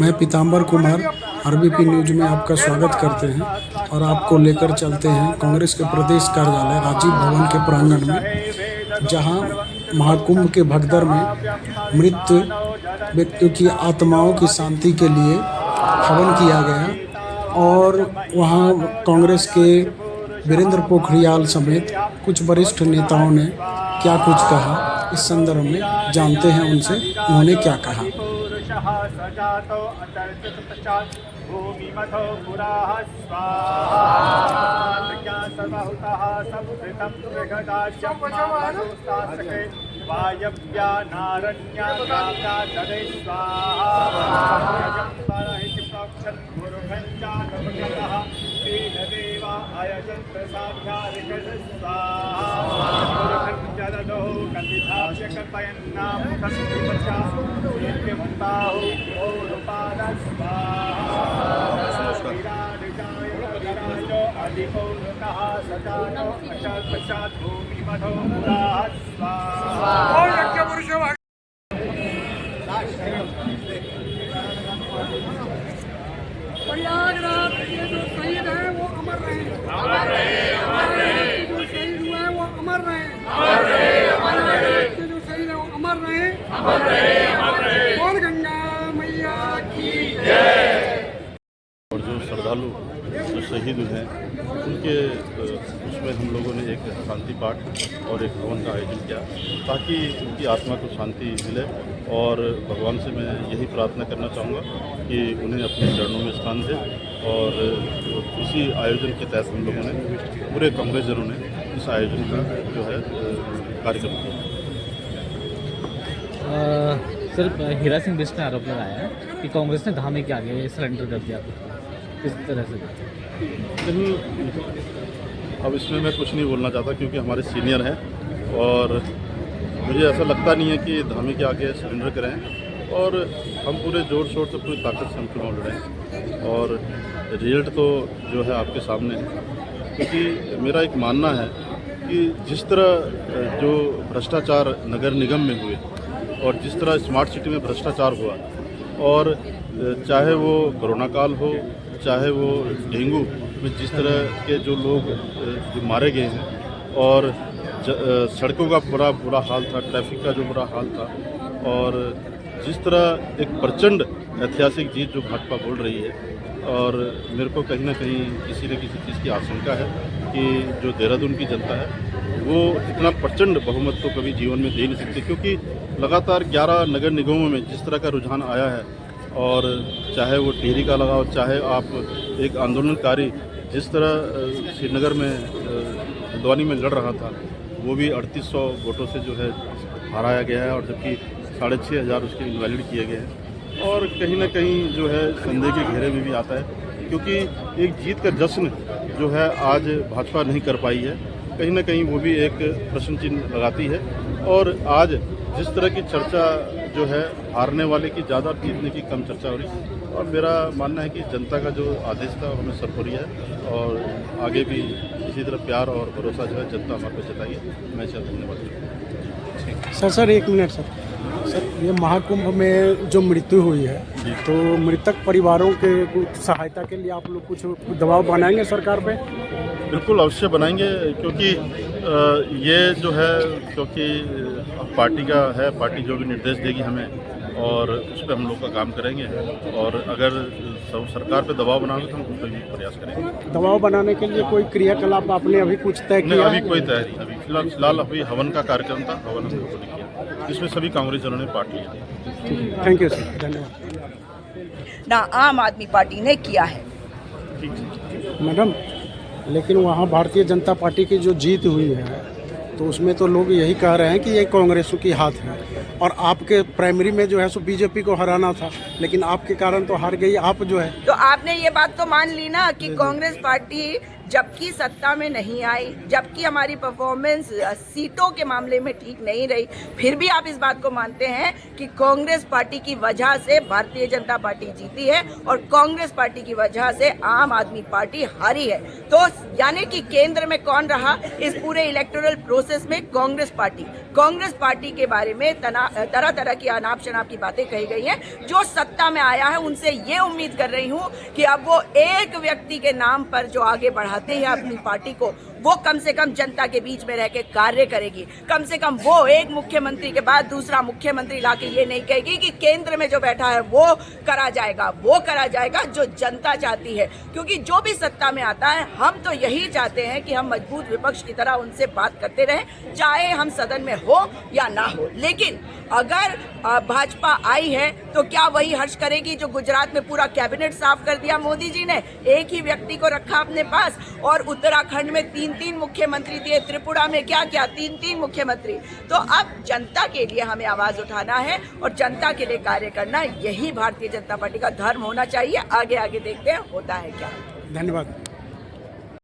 मैं पीताम्बर Kumar RBP news में आपका स्वागत करते हैं और आपको लेकर चलते हैं कांग्रेस के प्रदेश कार्यालय राजीव भवन के प्रांगण में, जहां महाकुंभ के भगदड़ में मृत व्यक्तियों की आत्माओं की शांति के लिए हवन किया गया। और वहां कांग्रेस के वीरेंद्र पोखरियाल समेत कुछ वरिष्ठ नेताओं ने क्या कुछ कहा, इस संदर्भ में जानते हैं उनसे उन्होंने क्या कहा। सजातो अतर्कित पश्चात् भूमिमथो पुराः स्वाहा सर्वहुतः संवृतं मृगदाज्यं मामनोस्तासके वायव्या नारण्या तदे स्वाहा परहिति प्रोक्षन् गुरुभञ्चानपगतः श्रीदेवा अयजन्त साध्यारिकः स्वाहा गुरुभञ्जलदो कथितास्य कल्पयन्नाम संविपचा नित्यमन्ताहो ओरुपादः स्वाहा श्रीराजाय नगराजो अधिपौरुकः सजानो पश्चात् भूमिमधो पुराः स्वाहा। प्रयागराज के जो शहीद हैं वो अमर रहे, अमर रहे, अमर रहे। जो शहीद हुए हैं वो अमर रहे, अमर रहे, अमर रहे। जो शहीद हैं वो अमर रहे, अमर रहे, अमर रहे। बोल गंगा मैया की जय। और जो श्रद्धालु जो शहीद हुए हैं उनके उसमें हम लोगों ने एक शांति पाठ और एक हवन का आयोजन किया ताकि उनकी आत्मा को शांति मिले। और भगवान से मैं यही प्रार्थना करना चाहूँगा कि उन्हें अपने चरणों में स्थान दे। और इसी आयोजन के तहत हम लोगों ने पूरे कांग्रेसजनों ने इस आयोजन का जो है कार्यक्रम किया। सर, हीरा सिंह बिष्ट ने आरोप लगाया है कि कांग्रेस ने धामी के आगे सरेंडर कर दिया। किस तरह से? लेकिन अब इसमें मैं कुछ नहीं बोलना चाहता क्योंकि हमारे सीनियर हैं और मुझे ऐसा लगता नहीं है कि धामी के आगे सरेंडर करें। और हम पूरे जोर शोर से पूरी ताकत से हम चुनाव लड़ें और रिजल्ट तो जो है आपके सामने है। क्योंकि मेरा एक मानना है कि जिस तरह जो भ्रष्टाचार नगर निगम में हुए और जिस तरह स्मार्ट सिटी में भ्रष्टाचार हुआ, और चाहे वो कोरोना काल हो चाहे वो डेंगू में जिस तरह के जो लोग जो मारे गए हैं, और सड़कों का बुरा हाल था, ट्रैफिक का जो बुरा हाल था, और जिस तरह एक प्रचंड ऐतिहासिक जीत जो भाजपा बोल रही है। और मेरे को कहीं ना कहीं किसी न किसी चीज़ की आशंका है कि जो देहरादून की जनता है वो इतना प्रचंड बहुमत तो कभी जीवन में दे नहीं सकती, क्योंकि लगातार 11 नगर निगमों में जिस तरह का रुझान आया है, और चाहे वो टिहरी का लगाओ, चाहे आप एक आंदोलनकारी जिस तरह श्रीनगर में हल्द्वानी में लड़ रहा था, वो भी 3800 वोटों से जो है हराया गया है, और जबकि 6500 उसके इनवैलिड किए गए हैं। और कहीं ना कहीं जो है संदेह के घेरे में भी आता है, क्योंकि एक जीत का जश्न जो है आज भाजपा नहीं कर पाई है, कहीं ना कहीं वो भी एक प्रश्न चिन्ह लगाती है। और आज जिस तरह की चर्चा जो है हारने वाले की ज़्यादा, जीतने की कम चर्चा हो रही है। और मेरा मानना है कि जनता का जो आदेश था हमें सफल है, और आगे भी इसी तरह प्यार और भरोसा जो है जनता हमारे पे जताइए। मैं इसे धन्यवाद देता हूँ। सर एक मिनट सर, ये महाकुंभ में जो मृत्यु हुई है तो मृतक परिवारों के कुछ सहायता के लिए आप लोग कुछ दबाव बनाएंगे सरकार पे? बिल्कुल अवश्य बनाएंगे, क्योंकि ये जो है क्योंकि पार्टी का है, पार्टी जो भी निर्देश देगी हमें और उस पर हम लोग का काम करेंगे। और अगर सरकार पे दबाव बनाओगे तो हम उस पर भी प्रयास करेंगे। दबाव बनाने के लिए कोई क्रियाकलाप आपने अभी कुछ तय किया? नहीं, अभी कोई तैयारी नहीं। अभी फिलहाल अभी हवन का कार्यक्रम था, हवन हम लोगों ने किया, जिसमें सभी कांग्रेसजनों ने पार्ट लिया। थैंक यू सर, धन्यवाद। ना आम आदमी पार्टी ने किया है। मैडम, लेकिन वहाँ भारतीय जनता पार्टी की जो जीत हुई है तो उसमें तो लोग यही कह रहे हैं कि ये कांग्रेस की हाथ है, और आपके प्राइमरी में जो है सो बीजेपी को हराना था, लेकिन आपके कारण तो हार गई आप जो है। तो आपने ये बात तो मान ली ना कि कांग्रेस पार्टी जबकि सत्ता में नहीं आई, जबकि हमारी परफॉर्मेंस सीटों के मामले में ठीक नहीं रही, फिर भी आप इस बात को मानते हैं कि कांग्रेस पार्टी की वजह से भारतीय जनता पार्टी जीती है और कांग्रेस पार्टी की वजह से आम आदमी पार्टी हारी है। तो यानी कि केंद्र में कौन रहा इस पूरे इलेक्टोरल प्रोसेस में? कांग्रेस पार्टी के बारे में तरह तरह की अनाप शनाप की बातें कही गई हैं। जो सत्ता में आया है उनसे ये उम्मीद कर रही हूं कि अब वो एक व्यक्ति के नाम पर जो आगे बढ़ाते हैं अपनी पार्टी को, वो कम से कम जनता के बीच में रह के कार्य करेगी। कम से कम वो एक मुख्यमंत्री के बाद दूसरा मुख्यमंत्री लाके ये नहीं कहेगी कि केंद्र में जो बैठा है वो करा जाएगा जो जनता चाहती है। क्योंकि जो भी सत्ता में आता है, हम तो यही चाहते हैं कि हम मजबूत विपक्ष की तरह उनसे बात करते रहें, चाहे हम सदन में हो या ना हो। लेकिन अगर भाजपा आई है तो क्या वही हर्ष करेगी जो गुजरात में पूरा कैबिनेट साफ कर दिया मोदी जी ने, एक ही व्यक्ति को रखा अपने पास, और उत्तराखंड में तीन मुख्यमंत्री दिए, त्रिपुरा में क्या तीन मुख्यमंत्री। तो अब जनता के लिए हमें आवाज उठाना है और जनता के लिए कार्य करना, यही भारतीय जनता पार्टी का धर्म होना चाहिए। आगे देखते हैं होता है क्या। धन्यवाद।